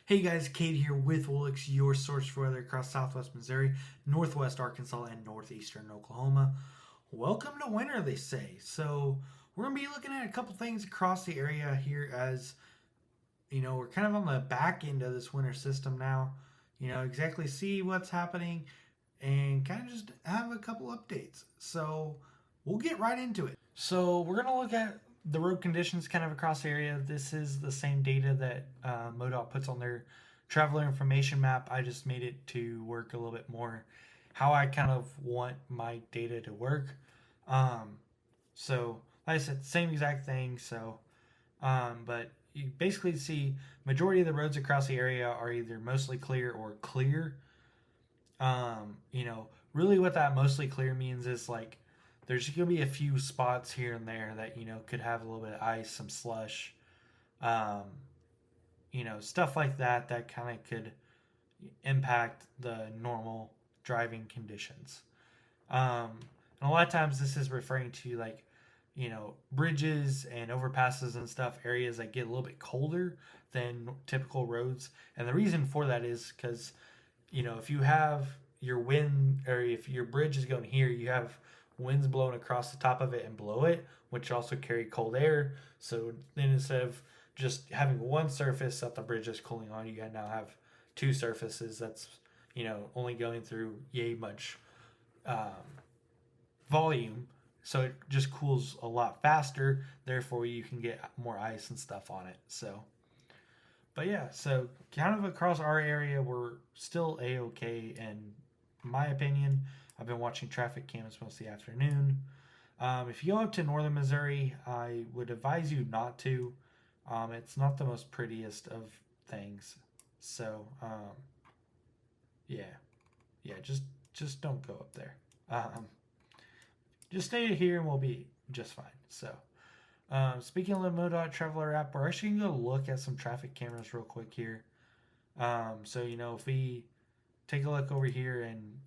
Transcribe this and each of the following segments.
Hey guys, Cade here with Woolix, your source for weather across southwest Missouri, northwest Arkansas, and northeastern Oklahoma. Welcome to winter, they say. So, we're going to be looking at a couple things across the area here as, we're kind of on the back end of this winter system now. Exactly see what's happening and kind of just have a couple updates. So, we'll get right into it. So, we're going to look at the road conditions kind of across the area. This is the same data that MoDOT puts on their traveler information map. I just made it to work a little bit more how I kind of want my data to work. So, like I said, same exact thing. So, but you basically see majority of the roads across the area are either mostly clear or clear. Really what that mostly clear means is like there's going to be a few spots here and there that could have a little bit of ice, some slush, um, stuff like that that kind of could impact the normal driving conditions. And a lot of times this is referring to like bridges and overpasses and stuff, areas that get a little bit colder than typical roads. And the reason for that is because if you have your wind, or if your bridge is going here, you have winds blowing across the top of it and below it, which also carry cold air. So then instead of just having one surface that the bridge is cooling on, you now have two surfaces that's only going through yay much um, volume. So it just cools a lot faster. Therefore, you can get more ice and stuff on it. So, but yeah, so kind of across our area, we're still a-okay, in my opinion. I've been watching traffic cams most of the afternoon. If you go up to northern Missouri, I would advise you not to. It's not the most prettiest of things. So, yeah, just don't go up there. Just stay here and we'll be just fine. So, speaking of the MoDOT Traveler app, we're actually going to look at some traffic cameras real quick here. So, if we take a look over here and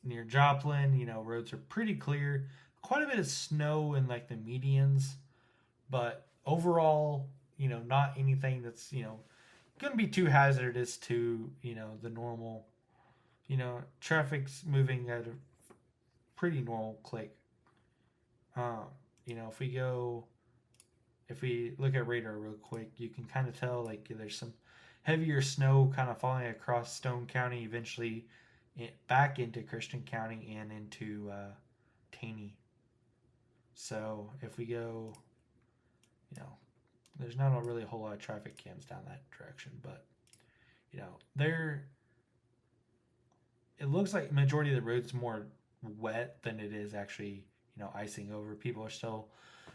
near Joplin, roads are pretty clear. Quite a bit of snow in like the medians, but overall, not anything that's, going to be too hazardous to, the normal, traffic's moving at a pretty normal click. If we look at radar real quick, you can kind of tell like there's some heavier snow kind of falling across Stone County, eventually back into Christian County and into Taney. So if we go, there's not really a whole lot of traffic cams down that direction, but there it looks like majority of the road's more wet than it is actually icing over. People are still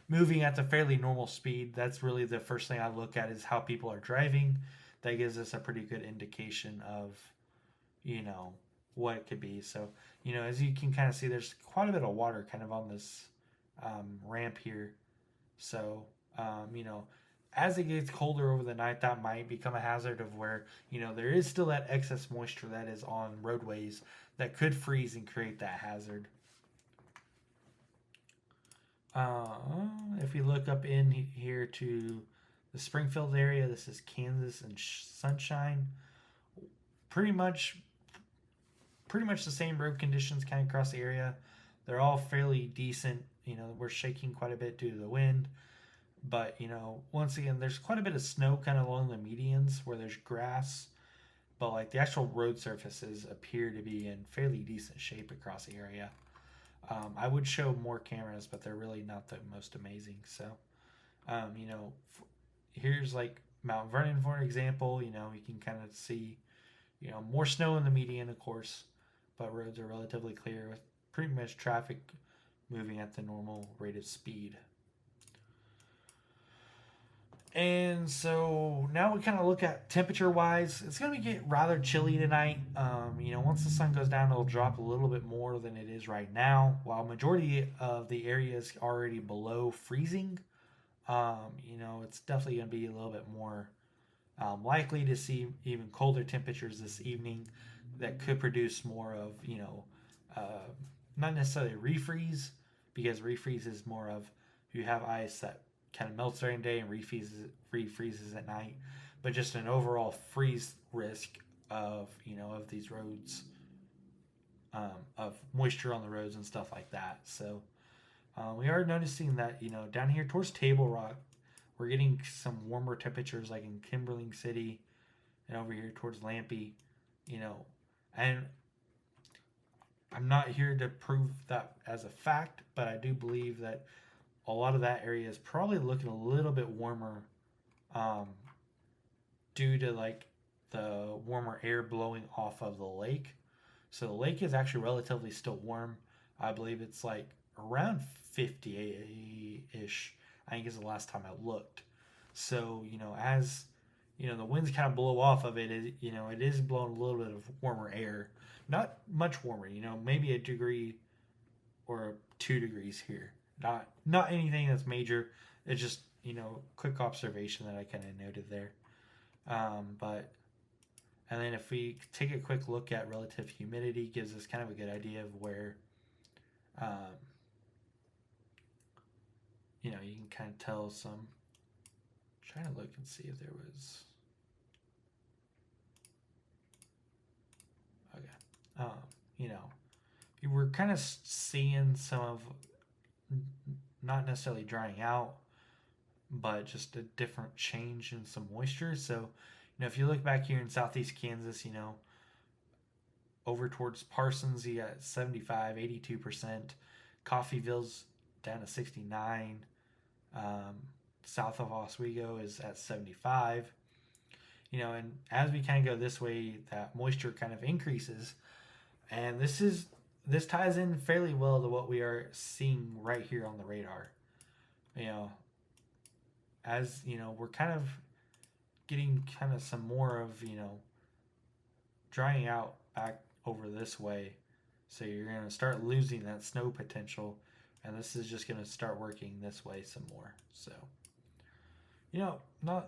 moving at a fairly normal speed. That's really the first thing I look at, is how people are driving. That gives us a pretty good indication of what it could be. So as you can kind of see, there's quite a bit of water kind of on this ramp here. So as it gets colder over the night, that might become a hazard of where there is still that excess moisture that is on roadways that could freeze and create that hazard. If we look up in here to the Springfield area, this is Kansas and Sunshine. Pretty much the same road conditions kind of across the area. They're all fairly decent. We're shaking quite a bit due to the wind. But, once again, there's quite a bit of snow kind of along the medians where there's grass. But, like, the actual road surfaces appear to be in fairly decent shape across the area. I would show more cameras, but they're really not the most amazing. So, here's, like, Mount Vernon, for example. You can kind of see, more snow in the median, of course. But roads are relatively clear with pretty much traffic moving at the normal rate of speed. And so now we kind of look at temperature wise. It's going to get rather chilly tonight. Once the sun goes down, it'll drop a little bit more than it is right now. While majority of the area is already below freezing, it's definitely going to be a little bit more likely to see even colder temperatures this evening that could produce more of, not necessarily refreeze, because refreeze is more of you have ice that kind of melts during the day and refreezes at night. but just an overall freeze risk of, of these roads, of moisture on the roads and stuff like that. So we are noticing that, down here towards Table Rock, we're getting some warmer temperatures like in Kimberling City and over here towards Lampe, and I'm not here to prove that as a fact, but I do believe that a lot of that area is probably looking a little bit warmer, um, due to like the warmer air blowing off of the lake. So the lake is actually relatively still warm. I believe it's like around 50 ish. I think is the last time I looked. So, as the winds kind of blow off of it, it is blowing a little bit of warmer air. Not much warmer, maybe a degree or 2 degrees here. Not anything that's major. It's just, quick observation that I kind of noted there. But and then if we take a quick look at relative humidity, gives us kind of a good idea of where, you can kind of tell some. Trying to look and see if there was. Okay. We're kind of seeing some of, not necessarily drying out, but just a different change in some moisture. So, if you look back here in southeast Kansas, over towards Parsons, you got 75, 82%. Coffeyville's down to 69. South of Oswego is at 75. And as we kind of go this way, that moisture kind of increases. And this ties in fairly well to what we are seeing right here on the radar. As we're kind of getting kind of some more of drying out back over this way, so you're going to start losing that snow potential, and this is just going to start working this way some more. So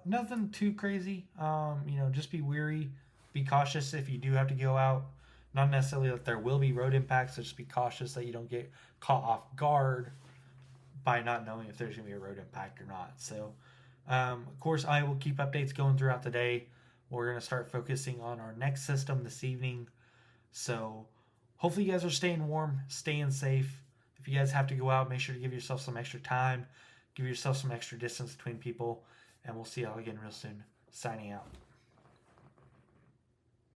nothing too crazy. Just be wary, be cautious if you do have to go out. Not necessarily that there will be road impacts, so just be cautious that you don't get caught off guard by not knowing if there's going to be a road impact or not. So, of course, I will keep updates going throughout the day. We're going to start focusing on our next system this evening. So, hopefully you guys are staying warm, staying safe. If you guys have to go out, make sure to give yourself some extra time. Give yourself some extra distance between people. And we'll see y'all again real soon. Signing out.